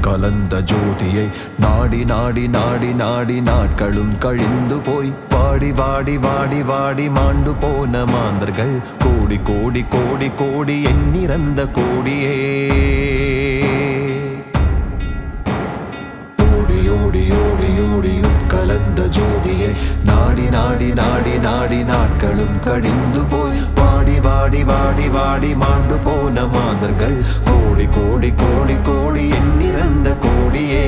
கலந்த ஜோதியை நாடி நாடி நாடி நாடி நாட்களும் கழிந்து போய் வாடி வாடி வாடி வாடி மாண்டு போன மாந்தர்கள் கோடி கோடி கோடி கோடி எண்ணிறந்த கோடியே ஓடி ஓடி ஓடி ஓடி கலந்த ஜோதியை நாடி நாடி நாடி நாடி நாட்களும் கழிந்து போய் வாடி வாடி வாடி வாடி மாண்டு போன மாந்தர்கள் கோடி கோடி கோடி கோடி எண்ணிறந்த கோடியே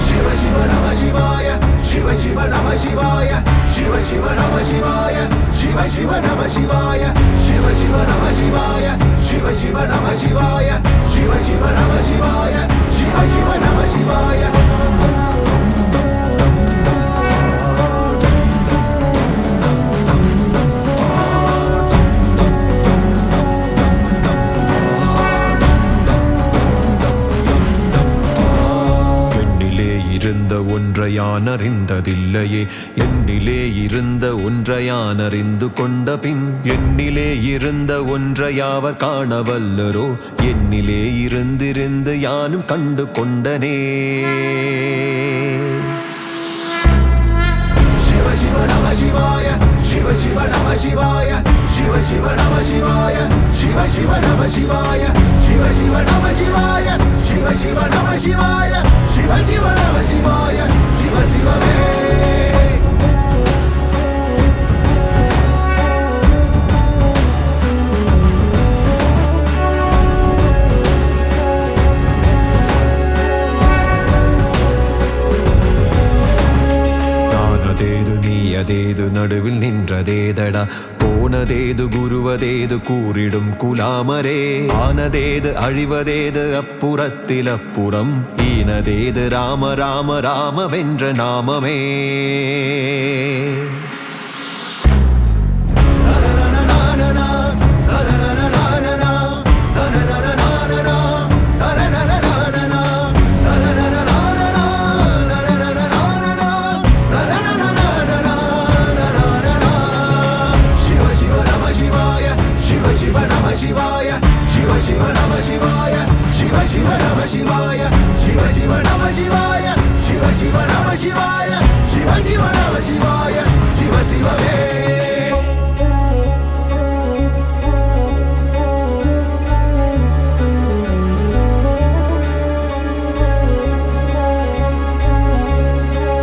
சிவ சிவ நம சிவாய சிவ சிவ நம சிவாய சிவ சிவ நம சிவாய சிவ சிவ நம சிவாய சிவ சிவ நம சிவாய சிவ சிவ நம சிவாய சிவ சிவ நம சிவாய சிவ சிவ நம சிவாய இருந்த ஒன்றையான் அறிந்ததில்லையே என்னிலே இருந்த ஒன்றையான் அறிந்து கொண்ட பின் என்னிலே இருந்த ஒன்றையாவர் காணவல்லரோ என்னிலே இருந்திருந்து யானும் கண்டு கொண்டனே சிவ சிவ நம சிவாய சிவ சிவ நம சிவாய சிவ சிவ நம சிவாய சிவ சிவ நம சிவாய சிவ சிவ நம சிவாய சிவ சிவ நம சிவாய சிவ சிவ நம சிவாய சிவ சிவமே அதேது நடுவில் நின்றதேதடா போனதேது குருவதேது கூறிடும் குலாமரே ஆனதேது அழிவதேது அப்புறத்தில் அப்புறம் ஈனதேது ராம ராம ராம வென்ற நாமமே சிவாய சிவ சிவ நம சிவாய சிவ சிவ நம சிவாய சிவ சிவ நம சிவாய சிவ சிவ நம சிவாய சிவ சிவ நம சிவாய